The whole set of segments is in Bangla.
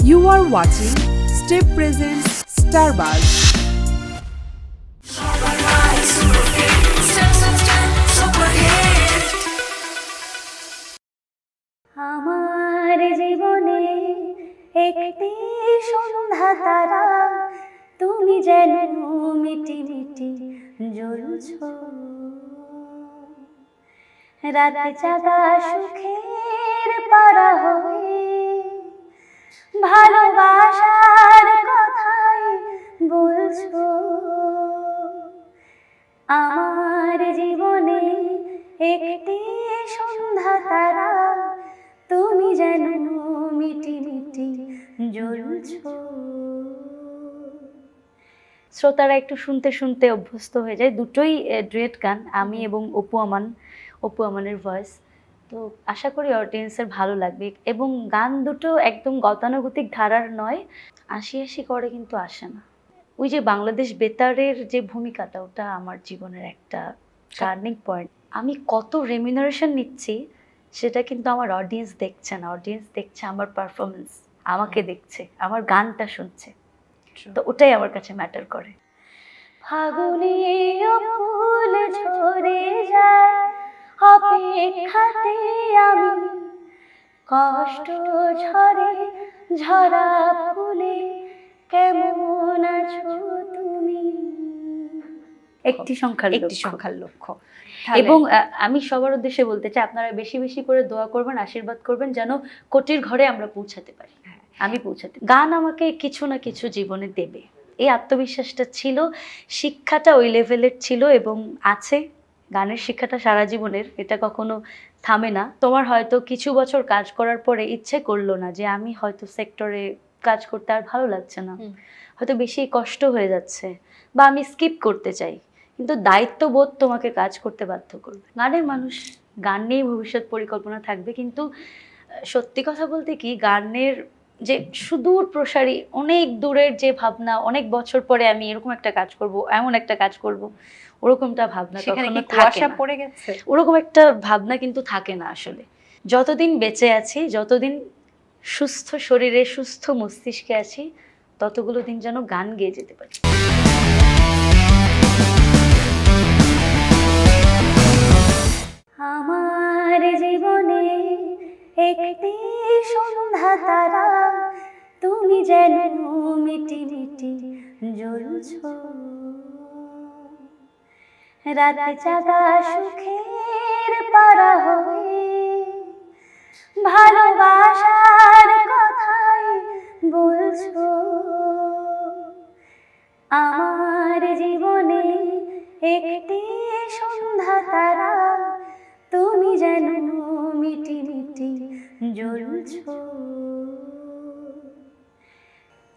You are watching Step Presents Starbuzz. আমার জীবনে একটি সন্ধ্যা তারা, তুমি যেন মিটি মিটি জ্বলছো। রাতে জাগা সুখের পারা হয়ে ভালোবাসার কথাই বলছো। আমার জীবনে একটি সন্ধ্যা তারা, তুমি যেন মিটি মিটি জ্বলছো। শ্রোতারা একটু শুনতে শুনতে অভ্যস্ত হয়ে যায়, দুটোই ডুয়েট গান, আমি এবং অপু আমানের ভয়েস। তো আশা করি অডিয়েন্সের ভালো লাগবে, এবং গান দুটো একদম গতানুগতিক ধারার নয়, আশি আশি করে কিন্তু আসে না। ওই যে বাংলাদেশ বেতারের যে ভূমিকাটা, ওটা আমার জীবনের একটা টার্নিং পয়েন্ট। আমি কত রেমিনারেশন নিচ্ছি সেটা কিন্তু আমার অডিয়েন্স দেখছে না, অডিয়েন্স দেখছে আমার পারফরমেন্স, আমাকে দেখছে, আমার গানটা শুনছে। তো ওটাই আমার কাছে ম্যাটার করে। ফাগুনে ফুল ঝরে যায় অপেক্ষাতে আমি, কষ্ট ঝরে ঝরা ফুলে কেমন আছো তুমি। একটি সংখ্যার লক্ষ্য। এবং আমি সবার উদ্দেশ্যে বলতে চাই, আপনারা বেশি বেশি করে দোয়া করবেন, আশীর্বাদ করবেন, যেন কোটির ঘরে আমরা পৌঁছাতে পারি। আমি পৌঁছাতে, গান আমাকে কিছু না কিছু জীবনে দেবে, এই আত্মবিশ্বাসটা ছিল, শিক্ষাটা ওই লেভেলের ছিল এবং আছে। গানের শিক্ষাটা সারা জীবনের, এটা কখনো থামে না। তোমার হয়তো কিছু বছর কাজ করার পরে ইচ্ছে করলো না যে আমি হয়তো সেক্টরে কাজ করতে আর ভালো লাগছে না, হয়তো বেশি কষ্ট হয়ে যাচ্ছে, বা আমি স্কিপ করতে চাই, কিন্তু দায়িত্ববোধ তোমাকে কাজ করতে বাধ্য করবে। গানের মানুষ, গান নিয়েই ভবিষ্যৎ পরিকল্পনা থাকবে, কিন্তু সত্যি কথা বলতে কি, গানের যে সুদূর প্রসারী, অনেক দূরের যে ভাবনা, অনেক বছর পরে আমি এরকম একটা কাজ করব, এমন একটা কাজ করব, ওরকমটা ভাবনা কখনো থাকে না। পড়ে গেছে ওরকম একটা ভাবনা কিন্তু থাকে না আসলে। যতদিন বেঁচে আছি, যতদিন সুস্থ শরীরে সুস্থ মস্তিষ্কে আছি, ততগুলো দিন যেন গান গেয়ে যেতে পারি। আমার জীবনে একটি সন্ধ্যা তারা, তুমি যেন মিটি মিটি জ্বলছো। রাতে জাগা সুখের পারা হয়ে ভালোবাসার কথাই বলছো। আমার জীবনে একটি সন্ধ্যা তারা, তুমি যেন মিটি মিটি জ্বলছো।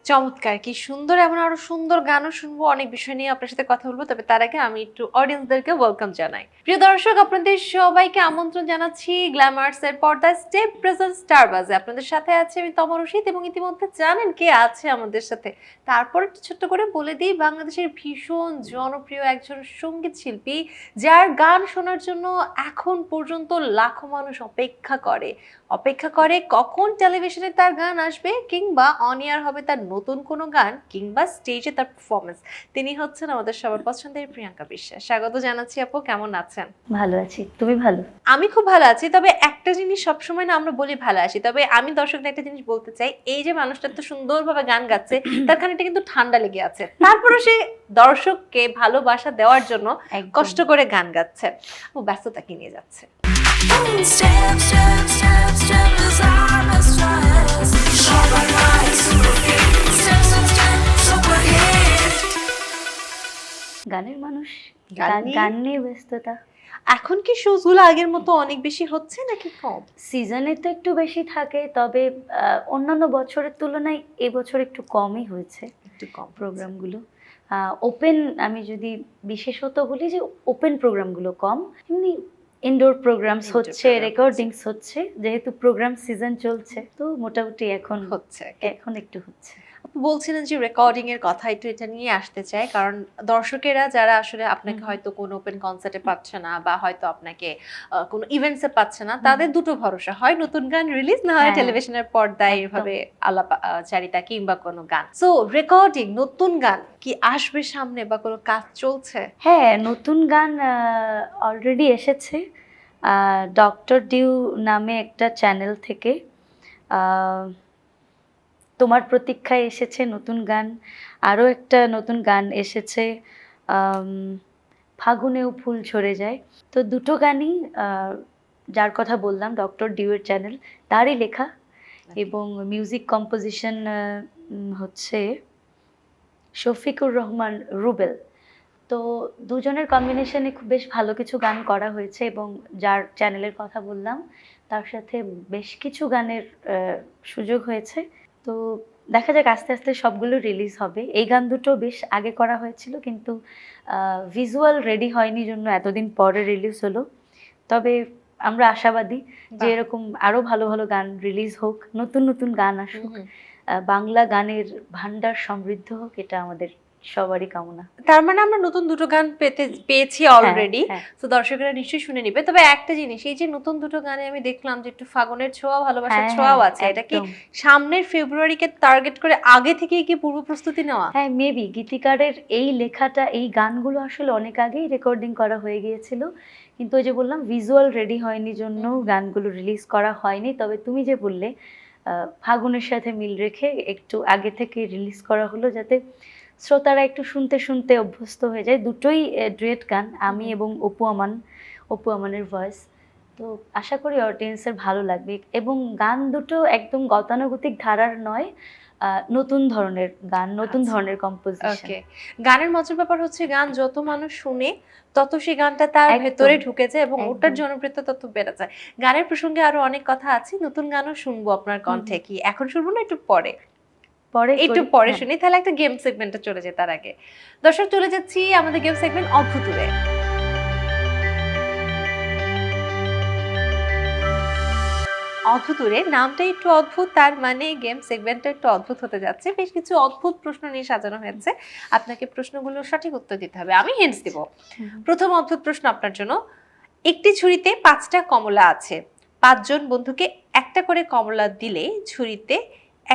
চমৎকার, কি সুন্দর! এমন আরো সুন্দর গানও শুনবো, অনেক বিষয় নিয়ে আপনার সাথে কথা বলবো, তবে তার আগে আমি একটু অডিয়েন্সদেরকে ওয়েলকাম জানাই। প্রিয় দর্শক, আপনাদের সবাইকে আমন্ত্রণ জানাচ্ছি গ্ল্যামার্স এর পর্দায় স্টেপ প্রেজেন্ট স্টারবাজে। আপনাদের সাথে আছে আমি তমা রশিদ, এবং ইতিমধ্যে জানেন কে আছে আমাদের সাথে। তারপর একটু ছোট্ট করে বলে দিই, বাংলাদেশের ভীষণ জনপ্রিয় একজন সঙ্গীত শিল্পী, যার গান শোনার জন্য এখন পর্যন্ত লাখো মানুষ অপেক্ষা করে কখন টেলিভিশনে তার গান আসবে, কিংবা অন এয়ার হবে তার নতুন কোনো গান, কিংবা স্টেজে তার পারফরমেন্স। তিনি হচ্ছেন আমাদের সবার পছন্দের প্রিয়াঙ্কা বিশ্বাস। স্বাগত জানাচ্ছি আপু, কেমন আছেন? ভালো আছি, তুমি ভালো? আমি খুব ভালো আছি, তবে একটা জিনিস সবসময় না আমরা বলি ভালো আছি, তবে আমি দর্শকদের একটা জিনিস বলতে চাই, এই যে মানুষটা তো সুন্দরভাবে গান গাচ্ছে, তার খানিকটা কিন্তু ঠান্ডা লেগে আছে, তারপরে সে দর্শককে ভালোবাসা দেওয়ার জন্য কষ্ট করে গান গাচ্ছে। ও ব্যস্ততা কি নিয়ে যাচ্ছে? Step, step, step, step is our mistress. Shabba lights, step, step, step, super hit. গানের মানুষ, গান নিয়ে- গান নিয়ে ব্যস্ততা। এখন কি শোগুলো আগের মতো অনেক বেশি হচ্ছে নাকি কম? সিজনে তো একটু বেশি থাকে, তবে অন্যান্য বছরের তুলনায় এবছর একটু কমই হয়েছে একটু কম প্রোগ্রামগুলো। ওপেন, আমি যদি বিশেষত বলি যে ওপেন প্রোগ্রামগুলো কম, এমনি ইনডোর প্রোগ্রামস Indoor হচ্ছে, program রেকর্ডিংস হচ্ছে, যেহেতু প্রোগ্রাম সিজন চলছে তো মোটামুটি এখন হচ্ছে একটু হচ্ছে। আপু বলছিলেন যে রেকর্ডিং এর কথা, একটু এটা নিয়ে আসতে চাই, কারণ দর্শকেরা যারা আসলে আপনাকে হয়তো কোনো ওপেন কনসার্টে পাচ্ছে না বা হয়তো আপনাকে কোনো ইভেন্টসে পাচ্ছে না, তাদের দুটো ভরসা, হয় নতুন গান রিলিজ, না হয় হ্যাঁ, টেলিভিশনের পর্দায় একদম। এভাবে চারিতা কিংবা কোনো গান। সো রেকর্ডিং, নতুন গান কি আসবে সামনে বা কোনো কাজ চলছে? হ্যাঁ, নতুন গান অলরেডি এসেছে ডক্টর ডিউ নামে একটা চ্যানেল থেকে। আহ, তোমার প্রতীক্ষায় এসেছে নতুন গান, আরও একটা নতুন গান এসেছে আম, ফাগুনেও ফুল ঝরে যায়। তো দুটো গানই যার কথা বললাম ডক্টর ডিউয়ের চ্যানেল, তারই লেখা, এবং মিউজিক কম্পোজিশন হচ্ছে শফিকুর রহমান রুবেল। তো দুজনের কম্বিনেশনে খুব বেশ ভালো কিছু গান করা হয়েছে, এবং যার চ্যানেলের কথা বললাম তার সাথে বেশ কিছু গানের সুযোগ হয়েছে। তো দেখা যাক, আস্তে আস্তে সবগুলো রিলিজ হবে। এই গান দুটো বেশ আগে করা হয়েছিল, কিন্তু ভিজুয়াল রেডি হয়নি জন্য এতদিন পরে রিলিজ হলো। তবে আমরা আশাবাদী যে বাহ। এরকম আরো ভালো ভালো গান রিলিজ হোক, নতুন নতুন গান আসুক, বাংলা গানের ভান্ডার সমৃদ্ধ হোক, এটা আমাদের সবারই কামনা। তার মানে আমরা নতুন দুটো গান পেয়েছি অলরেডি, হ্যাঁ। তো দর্শকরা নিশ্চয়ই শুনে নিবে। তবে একটা জিনিস, এই যে নতুন দুটো গানে আমি দেখলাম যে একটু ফাগুনের ছোঁয়া, ভালোবাসার হ্যাঁ, ছোঁয়াও হ্যাঁ, আছে, এটা কি একদম। সামনের ফেব্রুয়ারিকে টার্গেট করে আগে থেকেই কি পূর্ব প্রস্তুতি নেওয়া? হ্যাঁ, মেবি গীতিকারের এই লেখাটা, এই গানগুলো আসলে অনেক আগেই রেকর্ডিং করা হয়ে গিয়েছিল, কিন্তু ওই যে বললাম ভিজুয়াল রেডি হয়নি জন্য গানগুলো রিলিজ করা হয়নি। তবে তুমি যে বললে ফাগুনের সাথে মিল রেখে একটু আগে থেকে রিলিজ করা হলো, যাতে শ্রোতারা একটু শুনতে শুনতে অভ্যস্ত হয়ে যায়। দুটোই ডুয়েট গান, আমি এবং অপু আমানের ভয়েস। তো আশা করি অডিয়েন্সের ভালো লাগবে, এবং গান দুটো একদম গতানুগতিক ধারার নয়, নতুন ধরনের গান, নতুন আচ্ছা। ধরনের কম্পোজিশন। ওকে, গানের মজার ব্যাপার হচ্ছে গান যত মানুষ শুনে তত সেই গানটা তার একদম, ভেতরে ঢুকে যায় এবং একদম। ওটার জনপ্রিয়তা তত বেড়ে যায়। গানের প্রসঙ্গে আরো অনেক কথা আছে, নতুন গানও শুনবো আপনার কণ্ঠে। কি এখন শুনবো না একটু পরে? পরে একটু করি, পরে হ্যাঁ। শুনি, তাহলে একটা গেম সেগমেন্টে চলে যায়। তার আগে দর্শক চলে যাচ্ছি আমাদের গেম সেগমেন্ট অদ্ভুতুরে। অদ্ভুতুরে নামটা একটু অদ্ভুত, তার মানে গেম সেগমেন্টটা একটু অদ্ভুত হতে যাচ্ছে। বেশ কিছু অদ্ভুত প্রশ্ন নিয়ে সাজানো হয়েছে, আপনাকে প্রশ্নগুলোর সঠিক উত্তর দিতে হবে, আমি হিন্টস দিব। প্রথম অদ্ভুত প্রশ্ন আপনার জন্য। একটি ঝুড়িতে 5টা কমলা আছে, 5 জন বন্ধুকে একটা করে কমলা দিলে ঝুড়িতে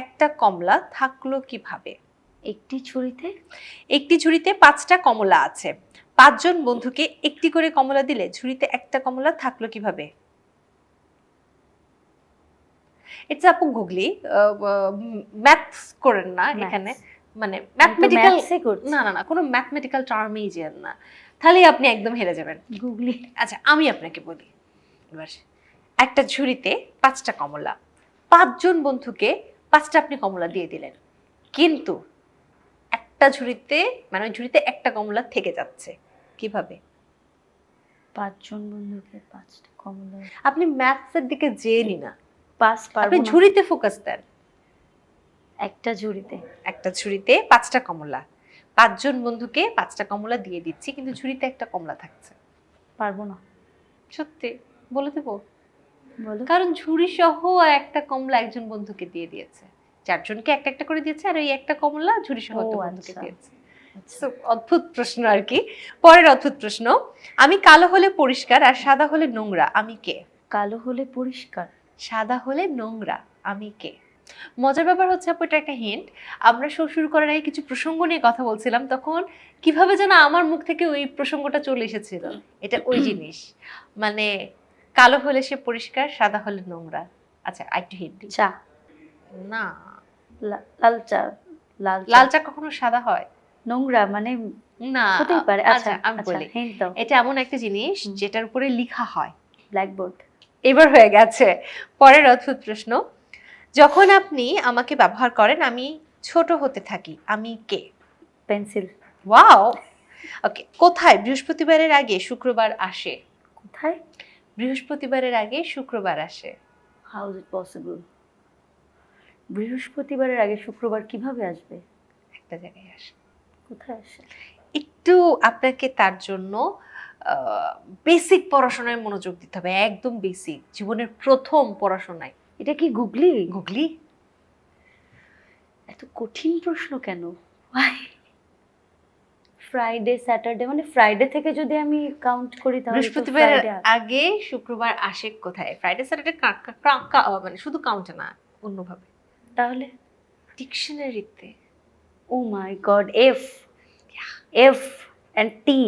একটা কমলা থাকলো কিভাবে? একটি ছুরিতে একটি ঝুড়িতে 5টা কমলা আছে, 5 জন বন্ধুকে একটি করে কমলা দিলে ঝুড়িতে একটা কমলা থাকলো কিভাবে? ইটস আপু গুগলি, ম্যাথস করেন না এখানে, মানে ম্যাথমেটিক্যাল, না না না, কোনো ম্যাথমেটিক্যাল টার্মই যেন না, তাহলে আপনি একদম হেরে যাবেন। গুগলি। আচ্ছা আমি আপনাকে বলি এবার, একটা ঝুড়িতে 5টা কমলা, 5 জন বন্ধুকে 5টা আপনি কমলা দিয়ে দিলেন, কিন্তু একটা ঝুড়িতে, মানে ওই ঝুড়িতে একটা কমলা থেকে যাচ্ছে, কিভাবে? 5 জন বন্ধুকে 5টা কমলা। আপনি ম্যাথসের দিকে যেয়েনি না, পাস আপনি পারবো না। ঝুড়িতে ফোকাস দেন। একটা ঝুড়িতে একটা ঝুড়িতে 5টা কমলা, 5 জন বন্ধুকে 5টা কমলা দিয়ে দিচ্ছি, কিন্তু ঝুড়িতে একটা কমলা থাকছে। পারবো না। সত্যি বলে দেবো? বলো। কারণ ঝুড়ি সহ একটা কমলা একজন বন্ধুকে দিয়ে দিয়েছে, 4 জনকে একটা একটা করে দিয়েছে, আর ওই একটা কমলা ঝুড়ি সহ একটা ও, বন্ধুকে আচ্ছা। দিয়েছে। So, অদ্ভুত প্রশ্ন আর কি। পরের অদ্ভুত প্রশ্ন, আমি কালো হলে পরিষ্কার আর সাদা হলে নোংরা, আমি কে? কালো হলে পরিষ্কার, সাদা হলে নোংরা, আমি কে? মজার ব্যাপার হচ্ছে আপু, এটা একটা হিন্ট। আমরা শুরু করার আগে কিছু প্রসঙ্গ নিয়ে কথা বলছিলাম, তখন কিভাবে যেন আমার মুখ থেকে ওই প্রসঙ্গটা চলে এসেছিল। এটা ওই জিনিস, মানে কালো হলে সে পরিষ্কার, সাদা হলে নোংরা। আচ্ছা আরেকটু হিন্ট দিই। চা, না, লাল চা। লাল চা কখনো সাদা হয়? নোংরা মানে না, হতেই পারে। আচ্ছা আমি বলি, হিন্ট দাও। এটা এমন একটা জিনিস যেটার উপরে লেখা হয়। ব্ল্যাকবোর্ড। এবার হয়ে গেছে। পরের অদ্ভুত প্রশ্ন, যখন আপনি আমাকে ব্যবহার করেন আমি ছোট হতে থাকি, আমি কে? পেন্সিল। ওয়াও। ওকে, কোথায় বৃহস্পতিবারের আগে শুক্রবার আসে? কোথায়? বৃহস্পতিবারের আগে শুক্রবার আসে। How is it possible? বৃহস্পতিবারের আগে শুক্রবার কিভাবে আসবে? একটা জায়গায় আসে। কোথায় আসে? একটু আপনাকে তার জন্য বেসিক পড়াশোনায় মনোযোগ দিতে হবে, একদম বেসিক, জীবনের প্রথম পড়াশোনায়। এটা কি গুগলি? গুগলি? এত কঠিন প্রশ্ন কেন? ফ্রাইডে স্যাটারডে, মানে ফ্রাইডে থেকে যদি আমি কাউন্ট করি তাহলে তো বৃহস্পতিবার Friday আগে শুক্রবার আসে কোথায়? ফ্রাইডে স্যাটারডে মানে শুধু কাউন্টে না, অন্যভাবে। তাহলে ডিকশনারিতে। ও মাই গড, এফ এফ এন্ড টি।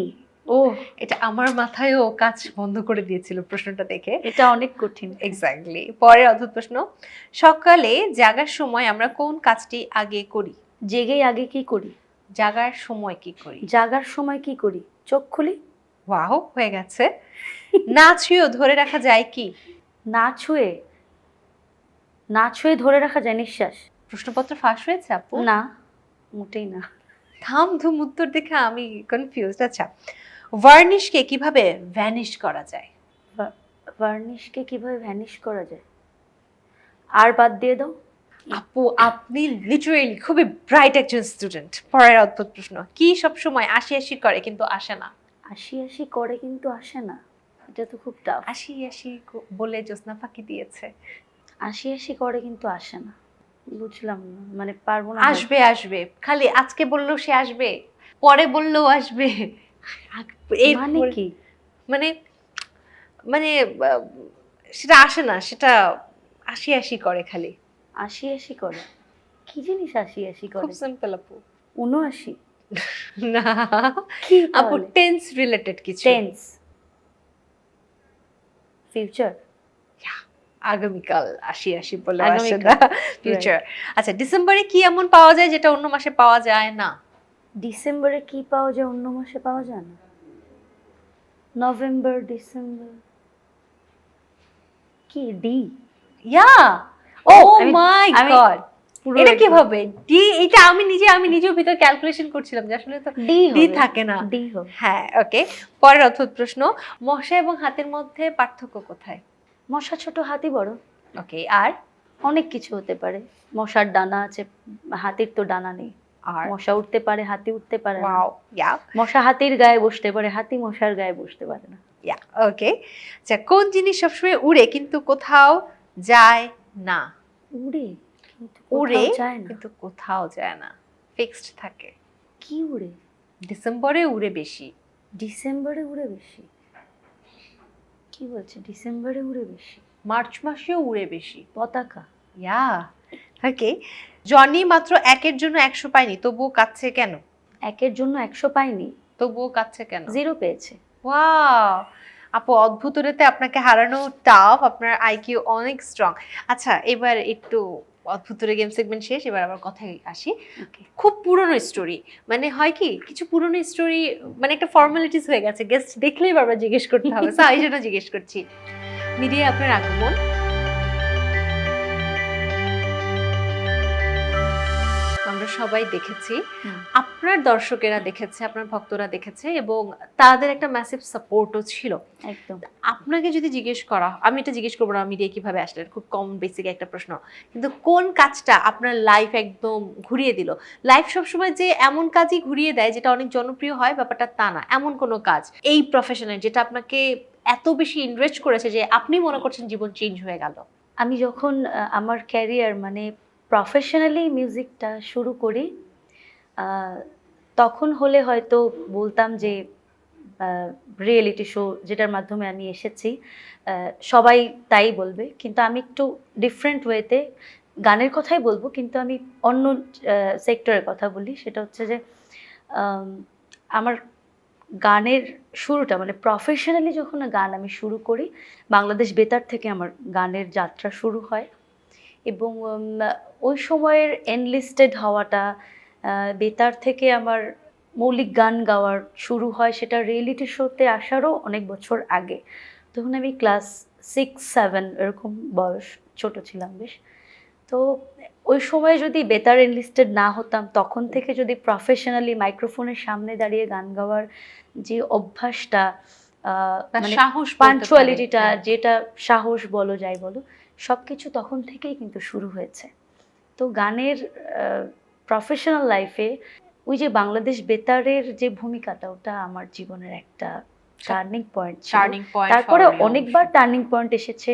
ও, এটা আমার মাথায়ও কাজ বন্ধ করে দিয়েছিল প্রশ্নটা দেখে। এটা অনেক কঠিন। এক্স্যাক্টলি। পরের অদ্ভুত প্রশ্ন, সকালে জাগার সময় আমরা কোন কাজটি আগে করি? জেগেই আগে কি করি? জাগার সময় কি করি? জাগার সময় কি করি? চোখ খুলি। ওয়াও, হয়ে গেছে। না ছুঁয়েও ধরে রাখা যায় কি? না ছুঁয়ে, না ছুঁয়ে ধরে রাখা যায় নিঃশ্বাস। প্রশ্নপত্র ফাঁস হয়েছে আপু? না, মোটেই না। থাম ধুম উত্তর দেখে আমি কনফিউজড। আচ্ছা, ভার্নিশকে কিভাবে ভ্যানিশ করা যায়? ভার্নিশকে কিভাবে ভ্যানিশ করা যায়? আর বাদ দিয়ে দাও। আপু, আপনি লিটারেলি খুবই ব্রাইট একজন স্টুডেন্ট। পরের অদ্ভুত প্রশ্ন, কি সব সময় আশি আশি করে কিন্তু আসে না? আশি আশি করে কিন্তু আসে না, এটা তো খুব টাফ। আশি আশি বলে জ্যোৎস্না ফাঁকি দিয়েছে। আশি আশি করে কিন্তু আসে না, বুঝলাম না, মানে পারবো না। আসবে আসবে, খালি আজকে বললেও সে আসবে, পরে বললেও আসবে। মানে কি? মানে মানে সেটা আসে না, সেটা আশি আশি করে খালি। আশি আশি করে কি জিনিস? আশি আশি খুব করে সিম্পল আপু। 79। না কি আপু, টেন্স রিলেটেড কিছু। Tense, future. আগামীকাল আশি আশি বলে আসে আগামীকাল, না, ফিউচার। আচ্ছা, ডিসেম্বরে কি এমন পাওয়া যায় যেটা অন্য মাসে পাওয়া যায় না? ডিসেম্বরে কি পাওয়া যায় অন্য মাসে পাওয়া যায় না? নভেম্বর, ডিসেম্বর, কি ডি? ইয়া, ও আমি- মাই আমি গড, পুরো এটা একদম- কিভাবে ডি? এটা আমি নিজেও ভিতর ক্যালকুলেশন করছিলাম যে আসলে তো ডি ডি হবে, থাকে না। ডি হবে। হ্যাঁ, ওকে। পরের অদ্ভুত প্রশ্ন, মশা এবং হাতের মধ্যে পার্থক্য কোথায়? মশা ছোট, হাতি বড়। ওকে, আর? অনেক কিছু হতে পারে। মশার ডানা আছে, হাতির তো ডানা নেই। আর মশা উঠতে পারে, হাতি উঠতে পারে না। ওয়াও, ইয়া মশা হাতির গায়ে বসতে পারে, হাতি মশার গায়ে বসতে পারে না। ইয়া ওকে। আচ্ছা, কোন জিনিস সবসময় উড়ে কিন্তু কোথাও যায় না? উড়ে কিন্তু উড়ে কোথাও যায় না। কিন্তু কোথাও যায় না, ফিক্সড থাকে। কি উড়ে? ডিসেম্বরে উড়ে বেশি। ডিসেম্বরে উড়ে বেশি? কি বলছে? ডিসেম্বরে উড়ে বেশি? মার্চ মাসেও উড়ে বেশি। পতাকা। ইয়া ওকে। জনি মাত্র একের জন্য 100 পায়নি, তবুও কাঁদছে কেন? একের জন্য 100 পাইনি, তবুও কাঁদছে কেন? 0 পেয়েছে। ওয়াও আপু, অদ্ভুত রেতে আপনাকে হারানো টাফ, আপনার আইকিউ অনেক স্ট্রং। আচ্ছা, এবার একটু অদ্ভুত গেম সেগমেন্ট শেষ, এবার আবার কথায় আসি। ওকে। খুব পুরনো স্টোরি, মানে হয় কি কিছু পুরনো স্টোরি মানে একটা ফর্মালিটিস হয়ে গেছে, গেস্ট দেখলেই বারবার জিজ্ঞেস করতে হবে, সো এই জন্য জিজ্ঞেস করছি। মিডিয়া আপনার আগমন, আমরা সবাই দেখেছি, হুম। আপনার দর্শকেরা দেখেছে, আপনার ভক্তরা দেখেছে, এবং তাদের একটা ম্যাসিভ সাপোর্টও ছিল। একদম। আপনাকে যদি জিজ্ঞেস করা, আমি এটা জিজ্ঞেস করবো না মিডিয়া কিভাবে আসলেন, খুব কম বেসিক একটা প্রশ্ন, কিন্তু কোন কাজটা আপনার লাইফ একদম ঘুরিয়ে দিল? লাইফ সবসময় যে এমন কাজই ঘুরিয়ে দেয় যেটা অনেক জনপ্রিয় হয় ব্যাপারটা তা না, এমন কোনো কাজ এই প্রফেশনে যেটা আপনাকে এত বেশি ইনভেস্ট করেছে যে আপনি মনে করছেন জীবন চেঞ্জ হয়ে গেল? আমি যখন আমার ক্যারিয়ার মানে প্রফেশনালি মিউজিকটা শুরু করি, তখন হলে হয়তো বলতাম যে রিয়েলিটি শো যেটার মাধ্যমে আমি এসেছি, সবাই তাই বলবে, কিন্তু আমি একটু ডিফারেন্ট ওয়েতে গানের কথাই বলবো, কিন্তু আমি অন্য সেক্টরের কথা বলি। সেটা হচ্ছে যে আমার গানের শুরুটা মানে প্রফেশনালি যখন গান আমি শুরু করি, বাংলাদেশ বেতার থেকে আমার গানের যাত্রা শুরু হয়। এবং ওই সময়ের এনলিস্টেড হওয়াটা, বেতার থেকে আমার মৌলিক গান গাওয়ার শুরু হয়, সেটা রিয়েলিটি শোতে আসারও অনেক বছর আগে। তখন আমি ক্লাস 6-7 এরকম বয়স, ছোট ছিলাম বেশ। তো ওই সময় যদি বেতার এনলিস্টেড না হতাম, তখন থেকে যদি প্রফেশনালি মাইক্রোফোনের সামনে দাঁড়িয়ে গান গাওয়ার যে অভ্যাসটা, মানে সাহস, পাঞ্চুয়ালিটিটা, যেটা সাহস বলো যাই বলো, সব কিছু তখন থেকেই কিন্তু শুরু হয়েছে। তো গানের প্রফেশনাল লাইফে ওই যে বাংলাদেশ বেতারের যে ভূমিকাটা, ওটা আমার জীবনের একটা টার্নিং পয়েন্ট, টার্নিং পয়েন্ট, তারপরে অনেকবার টার্নিং পয়েন্ট এসেছে,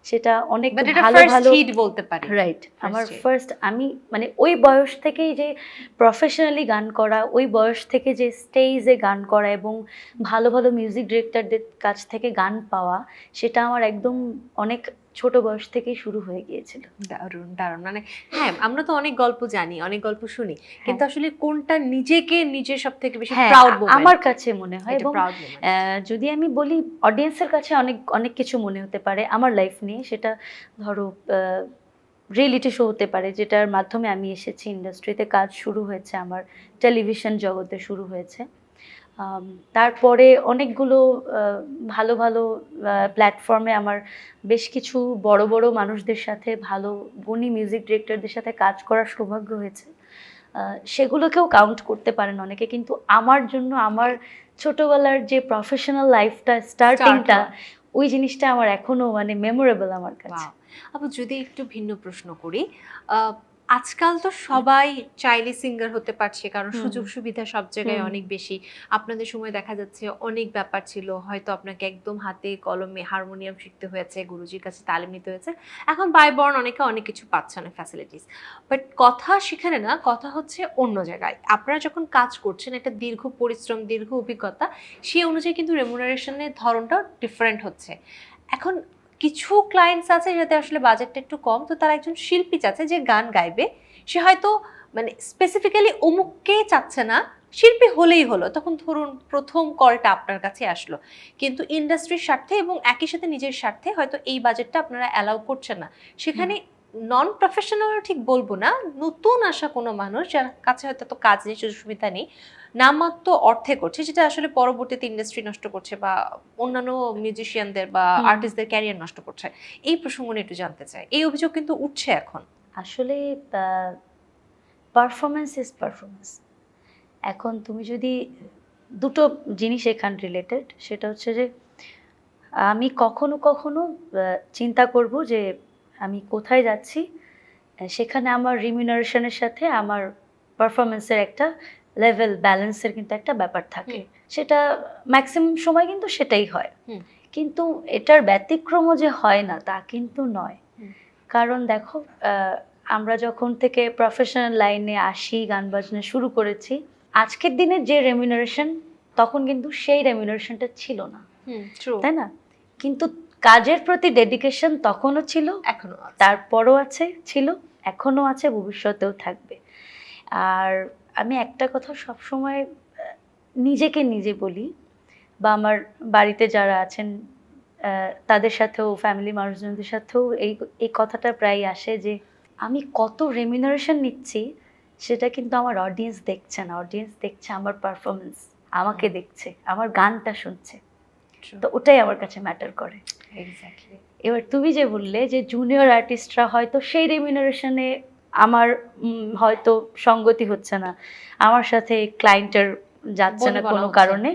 সেটা অনেক বাট এটা ভালো ফার্স্ট ভালো হিট বলতে পারি। রাইট। আমার hit। ফার্স্ট, আমি মানে ওই বয়স থেকেই যে প্রফেশনালি গান করা, ওই বয়স থেকে যে স্টেজে গান করা এবং ভালো ভালো মিউজিক ডিরেক্টরদের কাছ থেকে গান পাওয়া, সেটা আমার একদম অনেক ছোট বয়স থেকেই শুরু হয়ে গিয়েছিল। দারুণ দারুণ, মানে হ্যাঁ আমরা তো অনেক গল্প জানি, অনেক গল্প শুনি, কিন্তু আসলে কোনটা নিজেকে নিজে সব থেকে বেশি হ্যাঁ, প্রাউড মোমেন্ট? আমার কাছে মনে হয়, এটা এবং প্রাউড মোমেন্ট। যদি আমি বলি অডিয়েন্সের কাছে অনেক অনেক কিছু মনে হতে পারে আমার লাইফ নিয়ে, সেটা ধরো রিয়েলিটি শো হতে পারে, যেটার মাধ্যমে আমি এসেছি, ইন্ডাস্ট্রিতে কাজ শুরু হয়েছে আমার, টেলিভিশন জগতে শুরু হয়েছে। তারপরে অনেকগুলো ভালো ভালো প্ল্যাটফর্মে আমার বেশ কিছু বড় বড় মানুষদের সাথে, ভালো গুণী মিউজিক ডিরেক্টরদের সাথে কাজ করার সৌভাগ্য হয়েছে। সেগুলোকেও কাউন্ট করতে পারেন অনেকে, কিন্তু আমার জন্য আমার ছোটবেলার যে প্রফেশনাল লাইফটা, স্টার্টিংটা, ওই জিনিসটা আমার এখনো মানে মেমোরেবল আমার কাছে। আপু যদি একটু ভিন্ন প্রশ্ন করি, আজকাল তো সবাই চাইলে সিঙ্গার হতে পারছে, কারণ সুযোগ সুবিধা সব জায়গায় অনেক বেশি। আপনাদের সময় দেখা যাচ্ছে অনেক ব্যাপার ছিল, হয়তো আপনাকে একদম হাতে কলমে হারমোনিয়াম শিখতে হয়েছে, গুরুজির কাছে তালিম নিতে হয়েছে। এখন বাই বর্ন অনেকে অনেক কিছু পাচ্ছে, অনেক ফ্যাসিলিটিস, বাট কথা সেখানে না, কথা হচ্ছে অন্য জায়গায়। আপনারা যখন কাজ করছেন, একটা দীর্ঘ পরিশ্রম, দীর্ঘ অভিজ্ঞতা, সেই অনুযায়ী কিন্তু রেমুনারেশনের ধরনটা ডিফারেন্ট হচ্ছে। এখন কিছু ক্লায়েন্টস আছে যাতে আসলে বাজেটটা একটু কম, তো তারা একজন শিল্পী চাচ্ছে যে গান গাইবে, সে হয়তো মানে স্পেসিফিক্যালি অমুককে চাচ্ছে না, শিল্পী হলেই হলো। তখন ধরুন প্রথম কলটা আপনার কাছে আসলো, কিন্তু ইন্ডাস্ট্রির স্বার্থে এবং একই সাথে নিজের স্বার্থে হয়তো এই বাজেটটা আপনারা অ্যালাউ করছেন না। সেখানে নন প্রফেশনাল ঠিক বলবো না, নতুন আসা কোনো মানুষ যার কাছে হয়তো তো কাজ নেই, সুযোগ সুবিধা নেই, নামাত্র অর্থে করছে, যেটা আসলে পরবর্তীতে ইন্ডাস্ট্রি নষ্ট করছে বা অন্যান্য মিউজিশিয়ানদের বা আর্টিস্টদের ক্যারিয়ার নষ্ট করছে। এই প্রসঙ্গ নিয়ে একটু জানতে চাই, এই অভিযোগ কিন্তু উঠছে এখন। আসলে পারফরমেন্স ইজ পারফরমেন্স। এখন তুমি যদি দুটো জিনিস এখানে রিলেটেড, সেটা হচ্ছে যে আমি কখনো কখনো চিন্তা করব যে আমি কোথায় যাচ্ছি, সেখানে আমার রিমিউনারেশনের সাথে আমার পারফরমেন্সের একটা লেভেল ব্যালেন্সের কিন্তু একটা ব্যাপার থাকে। সেটা ম্যাক্সিমাম সময় কিন্তু সেটাই হয়, কিন্তু এটার ব্যতিক্রমও যে হয় না তা কিন্তু নয়। কারণ দেখো, আমরা যখন থেকে প্রফেশনাল লাইনে আসি, গান বাজনা শুরু করেছি, আজকের দিনে যে রেমিউনারেশন, তখন কিন্তু সেই রেমিউনারেশনটা ছিল না, তাই না? কিন্তু কাজের প্রতি ডেডিকেশন তখনও ছিল, এখনো তারপরও আছে, ছিল, এখনো আছে, ভবিষ্যতেও থাকবে। আর আমি একটা কথা সবসময় নিজেকে নিজে বলি, বা আমার বাড়িতে যারা আছেন তাদের সাথেও, ফ্যামিলি মানুষজনদের সাথেও এই কথাটা প্রায় আসে যে আমি কত রেমিউনারেশন নিচ্ছি সেটা কিন্তু আমার অডিয়েন্স দেখছে না। অডিয়েন্স দেখছে আমার পারফরমেন্স, আমাকে দেখছে, আমার গানটা শুনছে, তো ওটাই আমার কাছে ম্যাটার করে। এক্স্যাক্টলি। এবার তুমি যে বললে যে জুনিয়র আর্টিস্টরা হয়তো সেই রেমিউনারেশনে আমার হয়তো সঙ্গতি হচ্ছে না, আমার সাথে ক্লায়েন্টের যাচ্ছে না কোনো কারণে,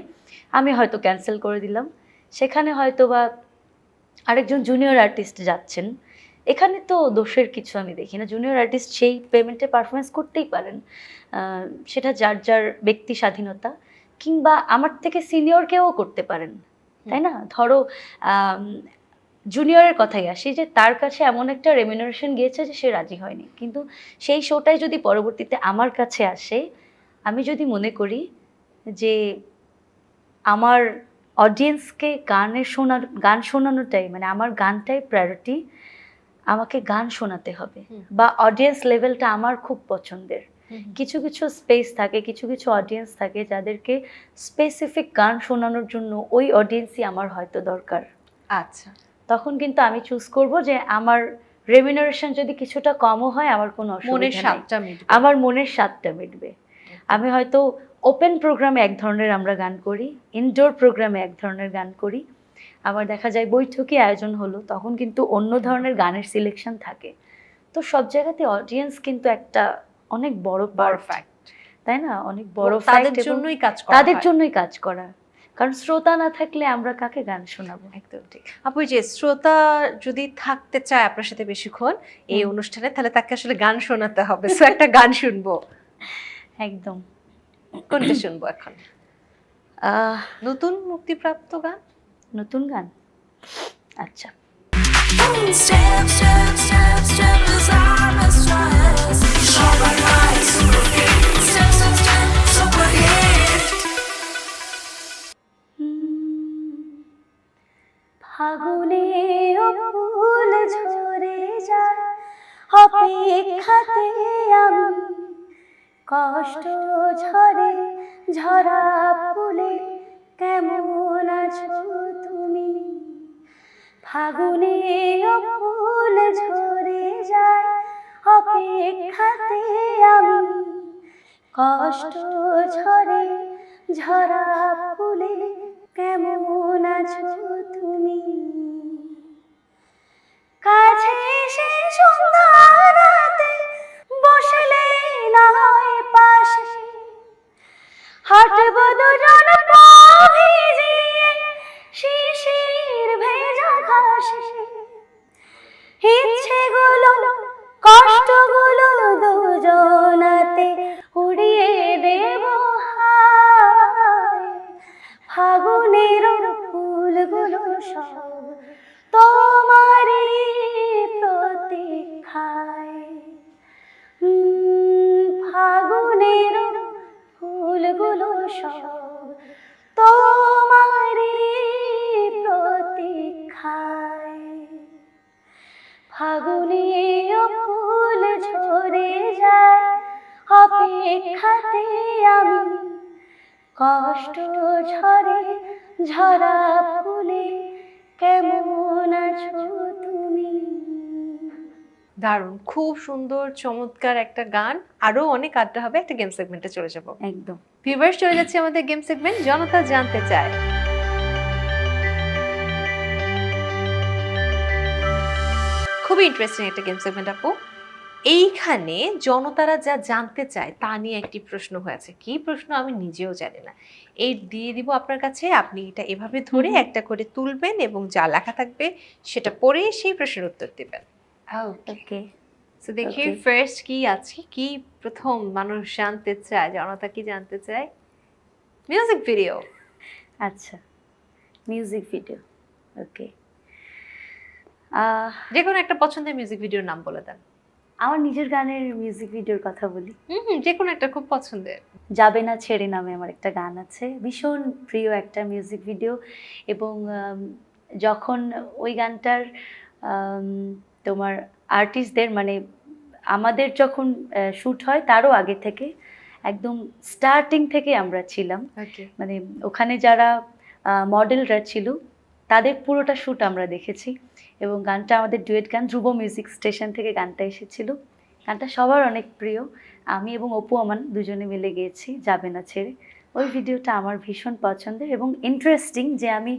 আমি হয়তো ক্যান্সেল করে দিলাম, সেখানে হয়তো বা আরেকজন জুনিয়র আর্টিস্ট যাচ্ছেন, এখানে তো দোষের কিছু আমি দেখি না। জুনিয়র আর্টিস্ট সেই পেমেন্টে পারফরমেন্স করতেই পারেন, সেটা যার যার ব্যক্তি স্বাধীনতা, কিংবা আমার থেকে সিনিয়র কেউ করতে পারেন, তাই না? ধরো জুনিয়রের কথাই আসি, যে তার কাছে এমন একটা রেমিউনারেশন গিয়েছে যে সে রাজি হয়নি, কিন্তু সেই শোটাই যদি পরবর্তীতে আমার কাছে আসে, আমি যদি মনে করি যে আমার অডিয়েন্সকে গান শোনানোটাই, মানে আমার গানটাই প্রায়োরিটি, আমাকে গান শোনাতে হবে, বা অডিয়েন্স লেভেলটা আমার খুব পছন্দের। কিছু কিছু স্পেস থাকে, কিছু কিছু অডিয়েন্স থাকে যাদেরকে স্পেসিফিক গান শোনানোর জন্য ওই অডিয়েন্সই আমার হয়তো দরকার। আচ্ছা, তখন কিন্তু আমি চুজ করব যে আমার রেমিউনারেশন যদি কিছুটা কমও হয়, আমার কোনো অসুবিধা নেই, আমার মনের স্বাদটা মিটবে। আমি হয়তো ওপেন প্রোগ্রামে এক ধরনের আমরা গান করি, ইনডোর প্রোগ্রামে এক ধরনের গান করি, আবার দেখা যায় বৈঠকি আয়োজন হলো তখন কিন্তু অন্য ধরনের গানের সিলেকশন থাকে। তো সব জায়গাতে অডিয়েন্স কিন্তু একটা অনেক বড় ফ্যাক্ট, তাই না? অনেক বড় তাদের জন্যই কাজ করা, তাদের জন্যই কাজ করা, কারণ শ্রোতা না থাকলে আমরা কাকে গান শোনাবো? একদম ঠিক আপু। যে শ্রোতা যদি থাকতে চায় আপনার সাথে বেশিক্ষণ এই অনুষ্ঠানে, তাহলে তাকে আসলে গান শোনাতে হবে। সো একটা গান শুনবো। একদম। কোনটা শুনবো এখন? নতুন মুক্তিপ্রাপ্ত গান? নতুন গান, আচ্ছা। Step, step, step, step is our mistress. Shabba like super hit. Step, step, step, super hit. ফাগুনে ফুল ঝরে যায় অপেক্ষাতে আমি, কষ্ট ঝরে ঝরা ফুলে কেমন আছো তুমি? ফাগুনে ফুল ঝরে যায় অপেক্ষাতে আমি, কষ্ট ঝরে ঝরা ফুলে কেমন আছো তুমি? কাছে এসে সন্ধ্যা রাতে বসলে না হয় পাশে, হাঁটব দুজন পা ভিজিয়ে শিশির ভেজা ঘাসে। ইচ্ছেগুলো কষ্টগুলো দুজনাতে উড়িয়ে দেব হায়। ফাগুনের ফুলগুলো সব তোমারই প্রতীক্ষায়। ফাগুনের ফুলগুলো সব তোমারই প্রতীক্ষায়। ফাগুনে ফুল ঝরে যায় অপেক্ষাতে আমি, কষ্ট ঝরে ঝরা ফুলে কেমন আছো তুমি? দারুণ, খুব সুন্দর চমৎকার একটা গান। আরো অনেক আড্ডা হবে, একটা গেম সেগমেন্টে চলে যাব। একদম। ভিউয়ার্স, চলে যাচ্ছে আমাদের গেম সেগমেন্ট জনতা জানতে চায়। খুবই ইন্টারেস্টিং একটা গেম সেগমেন্ট আপু। এইখানে জনতারা যা জানতে চায় তা নিয়ে একটি প্রশ্ন হয়েছে। কি প্রশ্ন আমি নিজেও জানি না। এই দিয়ে দিব আপনার কাছে, আপনি এটা এভাবে ধরে একটা করে তুলবেন এবং যা লেখা থাকবে সেটা পড়ে সেই প্রশ্নের উত্তর দিবেন। ওকে, তো দেখি Okay. ফার্স্ট কি আছে, কি প্রথম মানুষ জানতে চায়, জনতা কি জানতে চায়? Music video. আচ্ছা, মিউজিক ভিডিও। ওকে, যে কোনো একটা পছন্দের মিউজিক ভিডিওর নাম বলে দেন। আমার নিজের গানের মিউজিক ভিডিওর কথা বলি। যে কোনো একটা খুব পছন্দের। যাবে না ছেড়ে নামে আমার একটা গান আছে, ভীষণ প্রিয় একটা মিউজিক ভিডিও। এবং যখন ওই গানটার তোমার আর্টিস্টদের মানে আমাদের যখন শ্যুট হয় তারও আগে থেকে একদম স্টার্টিং থেকে আমরা ছিলাম। ওকে, মানে ওখানে যারা মডেলরা ছিল তাদের পুরোটা শ্যুট আমরা দেখেছি। এবং গানটা আমাদের ডুয়েট গান, ধ্রুব মিউজিক স্টেশন থেকে গানটা এসেছিল। গানটা সবার অনেক প্রিয়। আমি এবং অপু আমান দুজনে মিলে গেয়েছি যাবে না ছেড়ে। ওই ভিডিওটা আমার ভীষণ পছন্দের এবং ইন্টারেস্টিং, যে আমি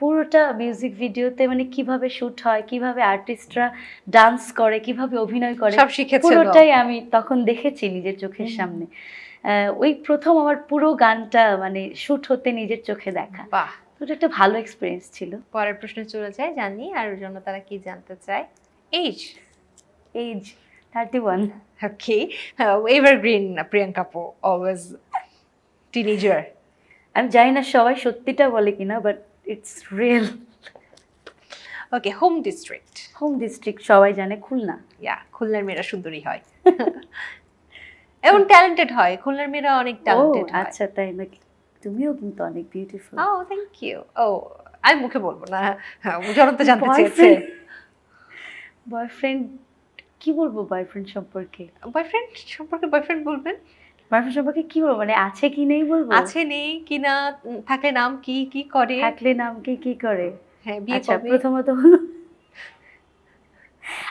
পুরোটা মিউজিক ভিডিওতে মানে কিভাবে শ্যুট হয়, কিভাবে আর্টিস্টরা ডান্স করে, কিভাবে অভিনয় করে, সব শিখেছেন। পুরোটাই আমি তখন দেখেছি নিজের চোখের সামনে। ওই প্রথম আমার পুরো গানটা মানে শ্যুট হতে নিজের চোখে দেখা। বাহ, তো এটা একটা ভালো এক্সপিরিয়েন্স ছিল। পরের প্রশ্নে চলে যায়, জানি আর জনতারা কি জানতে চায়। এইজ। এজ 31। ওকে, এভারগ্রিন প্রিয়াঙ্কা আপু, অলওয়েজ টিনেজার। আমি জানি না সবাই সত্যিটা বলে কিনা, but it's real. Okay, home district. Home district সবাই জানে, খুলনা। ইয়া, খুলনার মেয়েরা সুন্দরী হয় এবং ট্যালেন্টেড হয়। খুলনার মেয়েরা অনেক ও ট্যালেন্টেড হয়। আচ্ছা, তাই নাকি? তুমিও কিন্তু অনেক বিউটিফুল। ও থ্যাংক ইউ। ও, আমি মুখে বলবো না, জনতা জানতে চেয়েছে। বয়ফ্রেন্ড কি বলবো? বয়ফ্রেন্ড সম্পর্কে বয়ফ্রেন্ড সম্পর্কে বয়ফ্রেন্ড বলবেন? বয়ফ্রেন্ড সম্পর্কে কি বলবো, মানে আছে কি নেই বলবো? আছে নেই কিনা, থাকলে নাম কি, কি করে, থাকলে নামকে কি করে? হ্যাঁ বিয়ে আচ্ছা, কবে? প্রথমত হলো,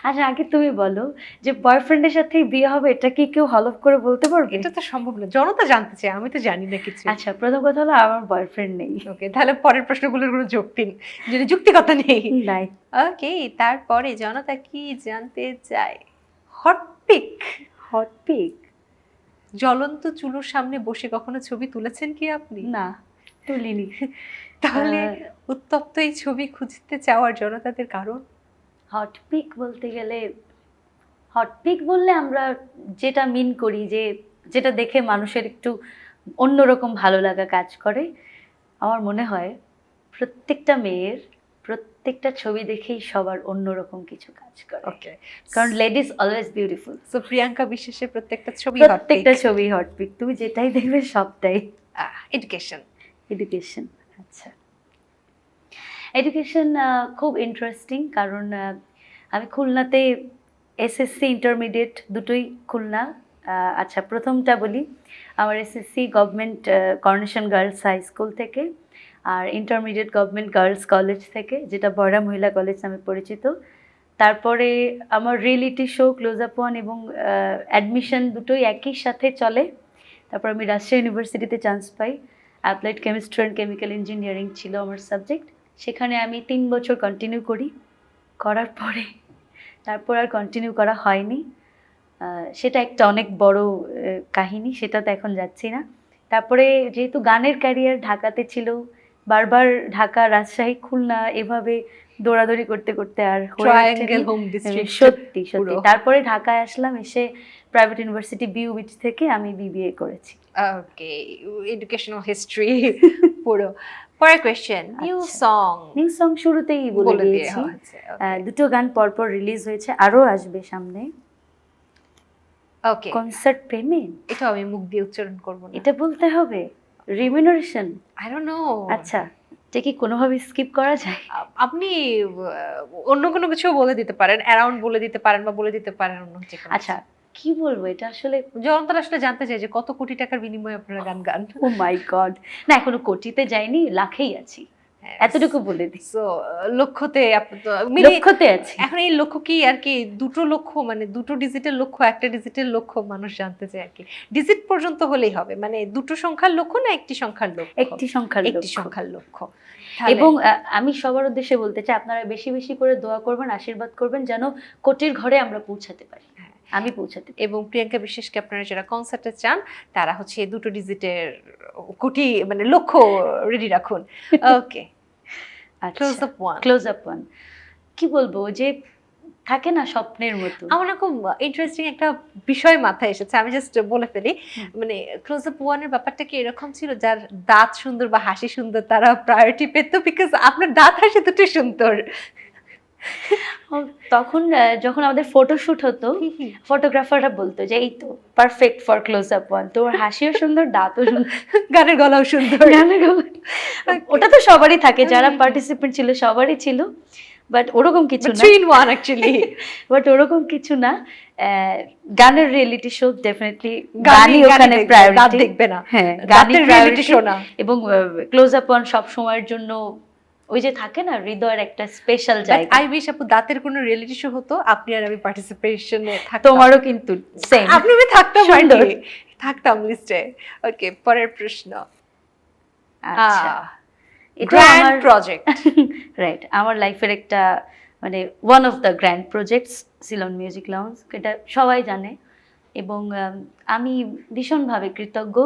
আচ্ছা আগে তুমি বলো যে বয়ফ্রেন্ডের সাথে বিয়ে হবে, এটা কি কেউ হলফ করে বলতে পারবে? এটা তো সম্ভব না, জনতা জানতে চায়, আমি তো জানি না কিছু। আচ্ছা, প্রথম কথা হলো আমার বয়ফ্রেন্ড নেই। ওকে, তাহলে পরের প্রশ্নগুলোর কোনো যুক্তি যদি যুক্তিকতা নেই। নাই। ওকে, তারপরে জনতা কি জানতে চায়? হটপিক। Hot pick? জ্বলন্ত চুলোর সামনে বসে কখনো ছবি তুলেছেন কি আপনি? না, তুলিনি। তাহলে উত্তপ্ত এই ছবি খুঁজতে চাওয়ার জনতাদের কারণ? হট পিক বলতে গেলে, হট পিক বললে আমরা যেটা মিন করি, যে যেটা দেখে মানুষের একটু অন্যরকম ভালো লাগা কাজ করে, আমার মনে হয় প্রত্যেকটা মেয়ের প্রত্যেকটা ছবি দেখেই সবার অন্যরকম কিছু কাজ করে। ওকে, কারণ ladies always beautiful. So Priyanka বিশ্বাসের প্রত্যেকটা ছবি প্রত্যেকটা ছবি হট পিক, তুমি যেটাই দেখবে সবটাই। এডুকেশন। এডুকেশন, আচ্ছা, এডুকেশন খুব ইন্টারেস্টিং, কারণ আমি খুলনাতে এসএসসি ইন্টারমিডিয়েট দুটোই খুলনা। আচ্ছা, প্রথমটা বলি, আমার SSC government coronation girls high school থেকে, আর ইন্টারমিডিয়েট গভর্নমেন্ট গার্লস কলেজ থেকে, যেটা বয়রা মহিলা কলেজ নামে পরিচিত। তারপরে আমার reality show close up one এবং অ্যাডমিশন দুটোই একই সাথে চলে। তারপর আমি রাজশাহী ইউনিভার্সিটিতে চান্স পাই, applied chemistry and chemical engineering ছিল আমার সাবজেক্ট। সেখানে আমি 3 বছর কন্টিনিউ করি, করার পরে তারপর আর কন্টিনিউ করা হয়নি। সেটা একটা অনেক বড় কাহিনী, সেটাতে এখন যাচ্ছি না। তারপরে যেহেতু গানের ক্যারিয়ার ঢাকাতে ছিল, বারবার ঢাকা, রাজশাহী, খুলনা এভাবে দৌড়াদৌড়ি করতে করতে আর ট্রায়াঙ্গেল হোম ডিস্ট্রিক্ট। সত্যি সত্যি। তারপরে ঢাকায় আসলাম, এসে প্রাইভেট ইউনিভার্সিটি বিউবিটি থেকে আমি বিবিএ করেছি। ওকে, এডুকেশনাল হিস্ট্রি পুরো। পরের question, new song. New song শুরুতেই বলে বলে দিয়ে দিয়েছি, হচ্ছে, দুটো গান পরপর রিলিজ হয়েছে, আরো আসবে সামনে। ওকে, কনসার্ট পেমেন্ট, এটা আমি মুখ দিয়ে উচ্চারণ করব না, এটা বলতে হবে। Remuneration, I don't know. আচ্ছা, এটা কি কোনোভাবে স্কিপ করা যায়? আপনি অন্য কোনো কিছু বলে দিতে পারেন, অ্যারাউন্ড বলে দিতে পারেন, বা বলে দিতে পারেন অন্য যে কোনো। আচ্ছা, কি বলবো, এটা আসলে জনতারা আসলে জানতে চাই যে কত কোটি টাকার বিনিময়ে আপনারা গান গান। ও মাই গড, না এখনো কোটিতে যাইনি, লাখেই আছি, এতটুকু বলে দিই। সো লক্ষ্যতে লক্ষ্যতে আছি। এখন এই লক্ষ্য কি আর কি দুটো লক্ষ্য, মানে দুটো ডিজিটের লক্ষ্য, একটা ডিজিটের লক্ষ্য মানুষ জানতে চায় আর কি। ডিজিট পর্যন্ত হলেই হবে, মানে দুটো সংখ্যার লক্ষ্য না একটি সংখ্যার লক্ষ্য? একটি সংখ্যার একটি লক্ষ্য। সংখ্যার লক্ষ্য। এবং আমি সবার উদ্দেশ্যে বলতে চাই, আপনারা বেশি বেশি করে দোয়া করবেন, আশীর্বাদ করবেন, যেন কোটির ঘরে আমরা পৌঁছাতে পারি, আমি পৌঁছাতে পারি। এবং প্রিয়াঙ্কা বিশ্বাসকে আপনারা যারা কনসার্টে চান, তারা হচ্ছে দুটো ডিজিটের কোটি মানে লক্ষ্য রেডি রাখুন। Okay, close up one. Close up one, কি বলবো, যে থাকে না স্বপ্নের মতো। আমার না খুব ইন্টারেস্টিং একটা বিষয় মাথায় এসেছে, আমি জাস্ট বলে ফেলি। মানে ক্লোজ আপ ওয়ানের ব্যাপারটা কি এরকম ছিল, যার দাঁত সুন্দর বা হাসি সুন্দর তারা প্রায়োরিটি পেত, বিকজ আপনার দাঁত হাসি দুটোই সুন্দর। তখন যখন আমাদের ফটোশুট হতো, ফটোগ্রাফাররা বলতো যে এই তো perfect for close up one, তোর হাসিও সুন্দর, দাঁতও সুন্দর, গানের গলাও সুন্দর। গানের গলা। ওটা তো সবারই থাকে, যারা পার্টিসিপেন্ট ছিল সবারই ছিল, বাট ওরকম কিছু না। 3 in 1 অ্যাকচুয়ালি। বাট ওরকম কিছু না। গানের রিয়েলিটি শো ডেফিনেটলি গানই ওখানে প্রায়োরিটি, দাঁত দেখবে না। হ্যাঁ, গানের গানের রিয়েলিটি শো না। এবং ক্লোজ আপ ওয়ান সব সময়ের জন্য ওই যে থাকে না হৃদয়ের একটা স্পেশাল জায়গা। আই উইশ আপু দাঁতের কোনো রিয়েলিটি শো হতো, আপনি আর আমি পার্টিসিপেশনে থাকতাম। তোমারও কিন্তু সেম, আপনি আমি থাকতাম, সুন্দর। আর কি থাকতাম লিস্টে। ওকে, পরের প্রশ্ন। আচ্ছা, এটা গ্র্যান্ড আমার প্রজেক্ট। রাইট, আমার লাইফের একটা মানে one of the grand projects Ceylon music lounge, এটা সবাই জানে। এবং আমি ভীষণভাবে কৃতজ্ঞ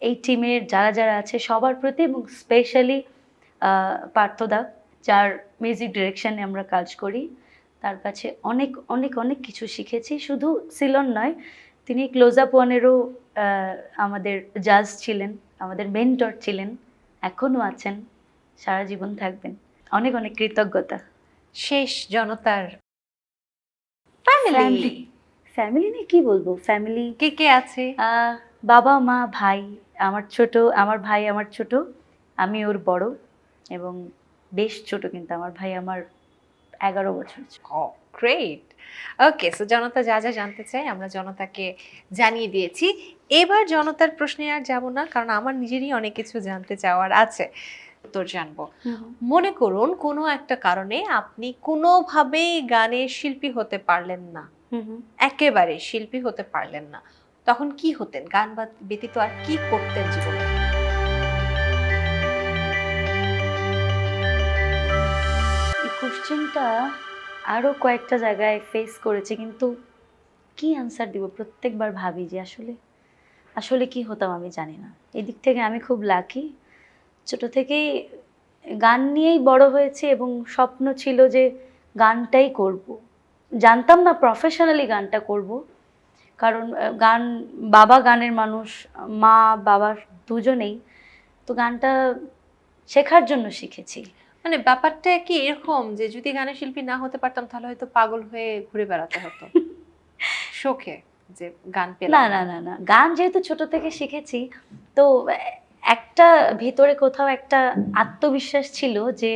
এই টিমের যারা যারা আছে সবার প্রতি, এবং স্পেশালি পার্থদা, যার মিউজিক ডিরেকশনে আমরা কাজ করি। তার কাছে অনেক অনেক অনেক কিছু শিখেছি, শুধু সিলন নয়, তিনি ক্লোজ আপ ওয়ানেরও আমাদের জাজ ছিলেন, আমাদের মেন্টর ছিলেন, এখনও আছেন, সারা জীবন থাকবেন। অনেক অনেক কৃতজ্ঞতা। শেষ জনতার ফ্যামিলি, ফ্যামিলি নিয়ে কি বলবো, ফ্যামিলি কে কে আছে? বাবা মা ভাই, আমার ভাই আমার ছোট, আমি ওর বড়, এবং বেশ ছোট কিন্তু আমার ভাই আমার 11 বছর। গ্রেট। ওকে, সো জনতা যা যা জানতে চাই আমরা জনতাকে জানিয়ে দিয়েছি। এবার জনতার প্রশ্নে আর যাব না, কারণ আমার নিজেরই অনেক কিছু জানতে চাওয়ার আছে, উত্তর জানবো। মনে করুন কোনো একটা কারণে আপনি কোনোভাবেই গানের শিল্পী হতে পারলেন না, একেবারে শিল্পী হতে পারলেন না, তখন কি হতেন? গান ব্যতীত আর কি করতেন জীবনে? এই কোশ্চেনটা আরও কয়েকটা জায়গায় ফেস করেছে, কিন্তু কি অ্যান্সার দিব, প্রত্যেকবার ভাবি যে আসলে আসলে কি হতাম আমি জানি না। এদিক থেকে আমি খুব লাকি, ছোট থেকেই গান নিয়েই বড় হয়েছে, এবং স্বপ্ন ছিল যে গানটাই করব। জানতাম না প্রফেশনালি গানটা করব, কারণ বাবা গানের মানুষ, মা বাবা দুজনেই। তো গানটা শেখার জন্য শিখেছি। মানে ব্যাপারটা কি এরকম যে যদি গানের শিল্পী না হতে পারতাম তাহলে হয়তো পাগল হয়ে ঘুরে বেড়াতে হতো শোকে যে গান পেলাম না না না না, গান যেহেতু ছোট থেকে শিখেছি, তো একটা ভিতরে কোথাও একটা আত্মবিশ্বাস ছিল যে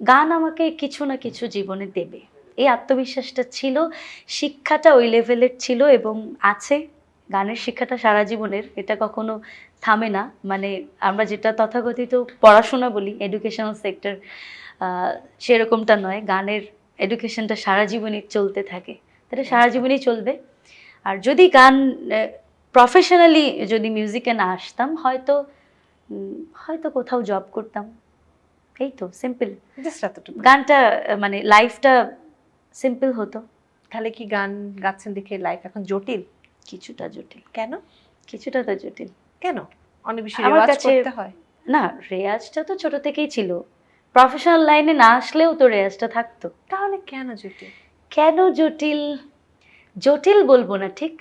গান আমাকে কিছু না কিছু জীবনে দেবে। এই আত্মবিশ্বাসটা ছিল, শিক্ষাটা ওই লেভেলের ছিল এবং আছে। গানের শিক্ষাটা সারা জীবনের, এটা কখনো থামে না। মানে আমরা যেটা তথাকথিত পড়াশোনা বলি, এডুকেশনাল সেক্টর, সেরকমটা নয়। গানের এডুকেশনটা সারা জীবনই চলতে থাকে, এটা সারা জীবনই চলবে। আর যদি গান প্রফেশনালি যদি মিউজিকে না আসতাম, হয়তো হয়তো কোথাও জব করতাম, এই তো সিম্পল। জাস্ট এতটুকু। গানটা মানে লাইফটা সিম্পল হতো। তাহলে কি গান গাচ্ছেন দেখে লাইফ এখন জটিল? কিছুটা জটিল। কেন? কিছুটা তো জটিল। কেন? অনেক বেশি আমার রেওয়াজ কাছে- করতে হয়? না, রেয়াজটা তো ছোট থেকেই ছিল, প্রফেশনাল লাইনে না আসলেও তো রেয়াজটা থাকতো। তাহলে কেন জটিল? কেন জটিল? জটিল বলবো না ঠিক,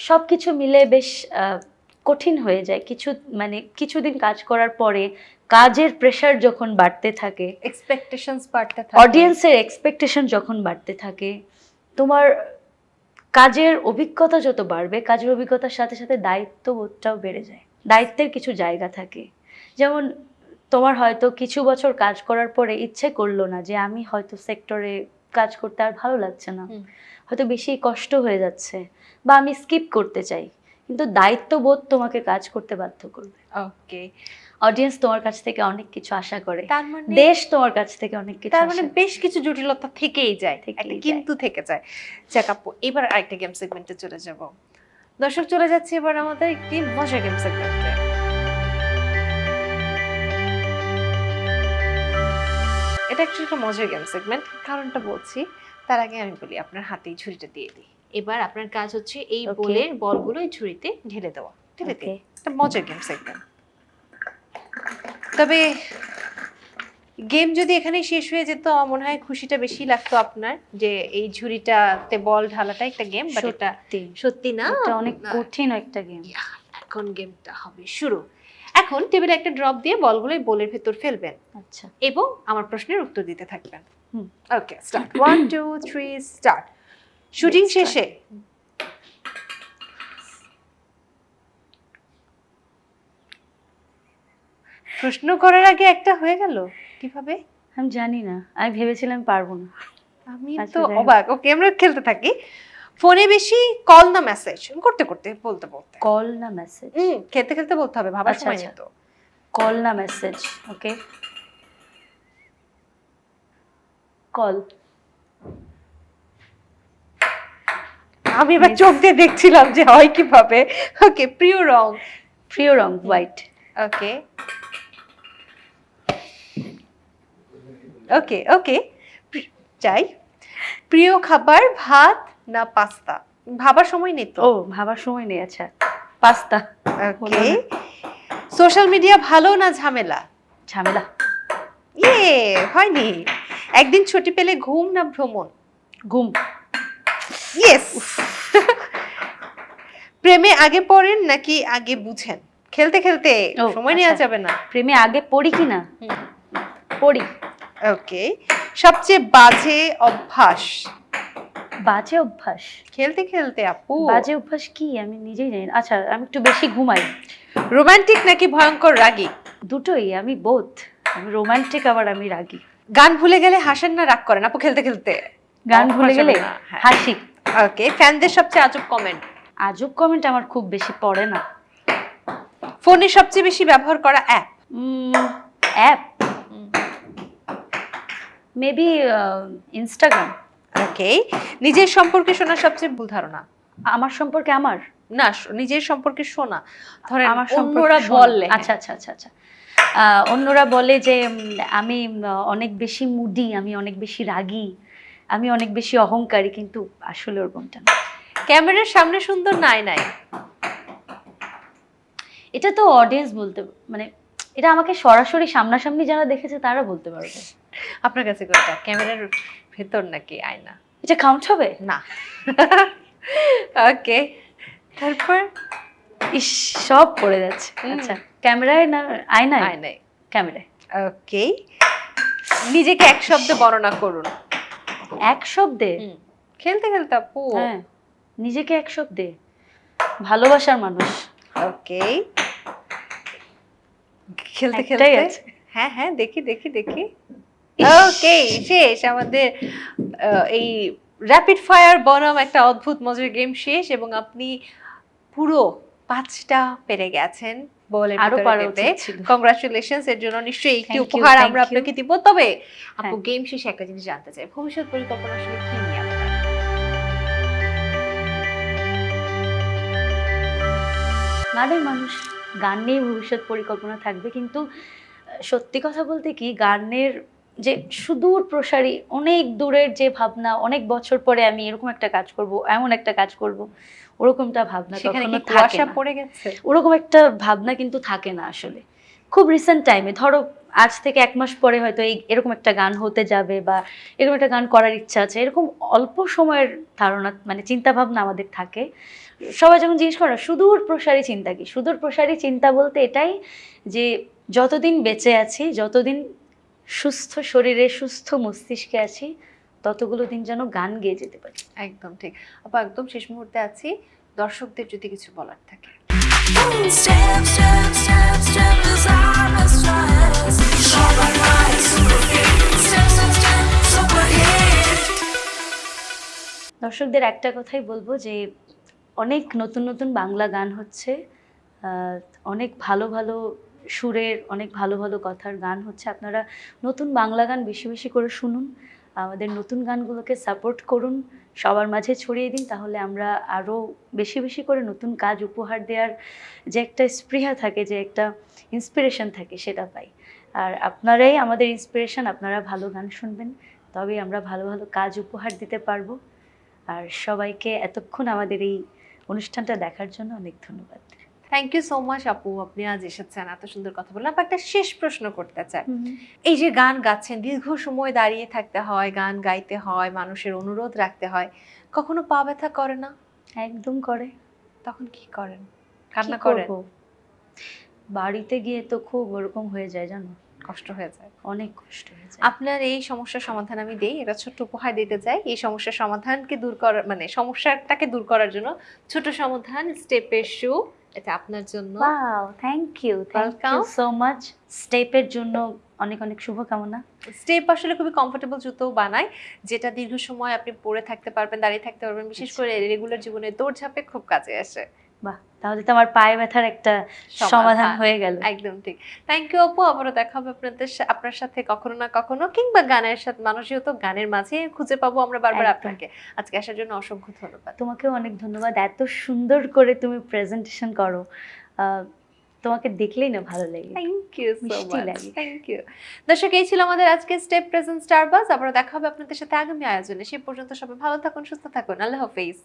সব কিছু মিলে বেশ কঠিন হয়ে যায়। মানে কিছুদিন কাজ করার পরে কাজের প্রেশার যখন বাড়তে থাকে, এক্সপেকটেশনস বাড়তে থাকে, অডিয়েন্সের এক্সপেকটেশন যখন বাড়তে থাকে, তোমার কাজের অভিজ্ঞতা যত বাড়বে, কাজের অভিজ্ঞতার সাথে সাথে দায়িত্ববোধটাও বেড়ে যায়। দায়িত্বের কিছু জায়গা থাকে, যেমন তোমার হয়তো কিছু বছর কাজ করার পরে ইচ্ছে করলো না যে আমি হয়তো সেক্টরে কাজ করতে আর ভালো লাগছে না, হয়তো বেশি কষ্ট হয়ে যাচ্ছে, বা আমি স্কিপ করতে চাই, কিন্তু দায়িত্ববোধ তোমাকে কাজ করতে বাধ্য করবে। ওকে। অডিয়েন্স তোমার কাছ থেকে অনেক কিছু আশা করে, তার মানে দেশ তোমার কাছ থেকে অনেক কিছু তার মানে আশা করে। বেশ কিছু জটিলতা থেকেই যায়, থেকেই একটা যায়। কিন্তু থেকে যায়। যাক আপু, এবার আরেকটা গেম সেগমেন্টে চলে যাব। দর্শক, চলে যাচ্ছে এবার আমাদের একটি মজার গেম সেগমেন্টে। এটা অ্যাকচুয়ালি একটা মজার গেম সেগমেন্ট, কারণটা বলছি। তার আগে আমি বলি, আপনার হাতেই ঝুড়িটা দিয়ে দিই। এবার আপনার কাজ হচ্ছে এই Okay. বোলের বলগুলো এই ঝুড়িতে ঢেলে দেওয়া। ঢেলে দিন। Okay. একটা মজার গেম সেগমেন্ট। তবে গেম যদি এখানে শেষ হয়ে যেত, আমার মনে হয় খুশিটা বেশি লাগতো আপনার, যে এই ঝুড়িটাতে বল ঢালাটা একটা গেম, বাট এটা সত্যি, সত্যি না। এটা অনেক কঠিন একটা গেম। এখন গেমটা হবে শুরু। এখন টেবিলে একটা ড্রপ দিয়ে বলগুলো এই বোলের ভেতর ফেলবেন আচ্ছা, এবং আমার প্রশ্নের উত্তর দিতে থাকবেন। হুম। ওকে, স্টার্ট। 1 2 3 স্টার্ট। শুটিং Let's শেষে প্রশ্ন করার আগে একটা হয়ে গেল কিভাবে? আমি জানি না, আমি ভেবেছিলাম পারবো না। আমি আচ্ছা, তো যাই হোক। অবাক। ওকে, আমরা খেলতে থাকি। ফোনে বেশি, কল না মেসেজ? করতে করতে বলতে বলতে কল না মেসেজ? খেলতে খেলতে বলতে হবে, ভাবার আচ্ছা, সময় আচ্ছা। নেই তো। কল না মেসেজ? ওকে, কল। আমি এবার চোখ দিয়ে দেখছিলাম যে হয় কিভাবে। ওকে, প্রিয় রং? প্রিয় রং হোয়াইট। ওকে ওকে ওকে, চাই। প্রিয় খাবার ভাত না পাস্তা? ভাবার সময় নেই তো। ও, ভাবার সময় নেই, আচ্ছা পাস্তা। ওকে। সোশ্যাল মিডিয়া ভালো না ঝামেলা? ঝামেলা। ইয়ে, হয়নি। একদিন ছুটি পেলে ঘুম না ভ্রমণ? ঘুম। ইয়েস। প্রেমে আগে পড়েন নাকি আগে বুঝেন? খেলতে খেলতে ও, সময় নেওয়া আচ্ছা। যাবে না। প্রেমে আগে পড়ি কি না? পড়ি। ওকে। সবচেয়ে বাজে অভ্যাস? বাজে অভ্যাস? খেলতে খেলতে আপু। বাজে অভ্যাস কি আমি নিজেই জানি না। আচ্ছা, আমি একটু বেশি ঘুমাই। রোমান্টিক নাকি ভয়ঙ্কর রাগী? দুটোই, আমি বোথ। আমি রোমান্টিক, আবার আমি রাগী। গান ভুলে গেলে হাসেন না রাগ করেন আপু খেলতে খেলতে? গান ভুলে গেলে হ্যাঁ। হাসি। ওকে। ফ্যানদের সবচেয়ে আজব কমেন্ট? আজব কমেন্ট আমার খুব বেশি পড়ে না। ফোনে সবচেয়ে বেশি ব্যবহার করা app? App maybe Instagram. Okay. নিজের সম্পর্কে শোনা সবচেয়ে ভুল ধারণা? আমার সম্পর্কে? আমার না, নিজের সম্পর্কে শোনা, ধরেন আমার সম্পর্কে অন্যরা শোনা। বললে। আচ্ছা আচ্ছা আচ্ছা আচ্ছা, অন্যরা বলে যে আমি অনেক বেশি মুডি, আমি অনেক বেশি রাগী, আমি অনেক বেশি অহংকারী, কিন্তু আসলে ওরকমটা না। ক্যামেরার সামনে সুন্দর না আয়নায়? এটা তো অডিয়েন্স বলতে, মানে এটা আমাকে সরাসরি সামনাসামনি যারা দেখেছে তারা বলতে পারবে। আপনার কাছে কোনটা, ক্যামেরার ভেতর নাকি আয়না? এটা কাউন্ট হবে না। ওকে, তারপর ইস, সব পড়ে যাচ্ছে। হুম। আচ্ছা, ক্যামেরায় না আয়নায়? নাই। ক্যামেরায়। ওকে, নিজেকে এক শব্দে বর্ণনা করুন। এক শব্দে? খেলতে খেলতে আপু। হ্যাঁ, নিজেকে এক শব্দে ভালোবাসার মানুষ। ওকে, খেলতে একটাই খেলতে আছে। হ্যাঁ হ্যাঁ, দেখি দেখি দেখি। ওকে, শেষ আমাদের এই র্যাপিড ফায়ার বনাম একটা অদ্ভুত মজার গেম শেষ, এবং আপনি পুরো 5টা পেরে গেছেন বলের আরো ভিতরে পারা দিতে। উচিত ছিল। কংগ্রাচুলেশনস, এর জন্য নিশ্চয়ই একটি Thank you, উপহার thank আমরা you. আপনাকে দিব। তবে আপু, হ্যাঁ। গেম শেষে একটা জিনিস জানতে চাই, ভবিষ্যৎ পরিকল্পনা আসলে কি নিয়ে আপনার? গানের মানুষ, গান নিয়ে ভবিষ্যৎ পরিকল্পনা থাকবে, কিন্তু সত্যি কথা বলতে কি, গানের যে সুদূর প্রসারী, অনেক দূরের যে ভাবনা, অনেক বছর পরে আমি এরকম একটা কাজ করব, এমন একটা কাজ করব, ওরকমটা ভাবনা সেখানে কখনো কি থাকে কুয়াশা না। পড়ে গেছে? ওরকম একটা ভাবনা কিন্তু থাকে না আসলে। খুব রিসেন্ট টাইমে, ধরো আজ থেকে 1 মাস পরে হয়তো এরকম একটা গান হতে যাবে, বা এরকম একটা গান করার ইচ্ছা আছে, এরকম অল্প সময়ের ধারণা, মানে চিন্তা ভাবনা আমাদের থাকে। সবাই যখন জিজ্ঞেস করে সুদূর প্রসারী চিন্তা কি, সুদূর প্রসারী চিন্তা বলতে এটাই যে যতদিন বেঁচে আছি, যতদিন সুস্থ শরীরে সুস্থ মস্তিষ্কে আছি, ততগুলো দিন যেন গান গেয়ে যেতে পারি। একদম ঠিক আপু, একদম শেষ মুহূর্তে আছি, দর্শকদের যদি কিছু বলার থাকে। Step, step, step, step is our stress. সবার life super fit. Step, step, step, super hit. দর্শকদের একটা কথাই বলবো যে অনেক নতুন নতুন বাংলা গান হচ্ছে, অনেক ভালো ভালো সুরের, অনেক ভালো ভালো কথার গান হচ্ছে। আপনারা নতুন বাংলা গান বেশি বেশি করে শুনুন, আমাদের নতুন গানগুলোকে সাপোর্ট করুন, সবার মাঝে ছড়িয়ে দিন, তাহলে আমরা আরও বেশি বেশি করে নতুন কাজ উপহার দেওয়ার যে একটা স্পৃহা থাকে, যে একটা ইন্সপিরেশন থাকে, সেটা পাই। আর আপনারাই আমাদের ইন্সপিরেশন, আপনারা ভালো গান শুনবেন, তবেই আমরা ভালো ভালো কাজ উপহার দিতে পারবো। আর সবাইকে এতক্ষণ আমাদের এই অনুষ্ঠানটা দেখার জন্য অনেক ধন্যবাদ। থ্যাংক ইউ সো মাচ আপু, আপনি আজ এসেছেন, এত সুন্দর কথা বললেন। আপু, একটা শেষ প্রশ্ন করতে চাই। এই যে গান গাচ্ছেন, দীর্ঘ সময় দাঁড়িয়ে থাকতে হয়, গান গাইতে হয়, মানুষের অনুরোধ রাখতে হয়, কখনো পা ব্যথা করে না? একদম করে। তখন কি করেন? কান্না কি করেন? করবো? বাড়িতে গিয়ে তো খুব ওরকম হয়ে যায়, জানো, কষ্ট হয়ে যায়? অনেক কষ্ট হয়ে যায়। আপনার এই সমস্যার সমাধান আমি দেই, এটা ছোট্ট উপহার দিতে চাই। এই সমস্যার সমাধানকে দূর করার, মানে সমস্যাটাকে দূর করার জন্য ছোট সমাধান, স্টেপের শু, এটা আপনার জন্য। Wow, thank you Welcome. So much. স্টেপের জন্য অনেক অনেক শুভকামনা। স্টেপ আসলে খুবই কমফোর্টেবল জুতো বানায়, যেটা দীর্ঘ সময় আপনি পরে থাকতে পারবেন, দাঁড়িয়ে থাকতে পারবেন, বিশেষ করে রেগুলার জীবনে দৌড়ঝাঁপে খুব কাজে আসে। বাহ, তাহলে তো আমার পায়ে ব্যথার একটা সমাধান হয়ে গেল। একদম ঠিক। থ্যাংক ইউ আপু, আবারও দেখা হবে আপনার সাথে কখনো না কখনো, কিংবা গানের সাথে, মানুষই তো গানের মাঝে খুঁজে পাবো আমরা বারবার একদম। আপনাকে। আজকে আসার জন্য অসংখ্য ধন্যবাদ। তোমাকেও অনেক ধন্যবাদ, এত সুন্দর করে তুমি প্রেজেন্টেশন করো, তোমাকে দেখলেই না ভালো লাগে। থ্যাংক ইউ সো মিষ্টি মাচ। লাগে। Thank you. দর্শক, এই ছিল আমাদের আজকে স্টেপ প্রেজেন্ট স্টারবাজ। আবারও দেখা হবে আপনাদের সাথে আগামী আয়োজনে। সেই পর্যন্ত সবাই ভালো থাকুন, সুস্থ থাকুন। আল্লাহ হাফেজ।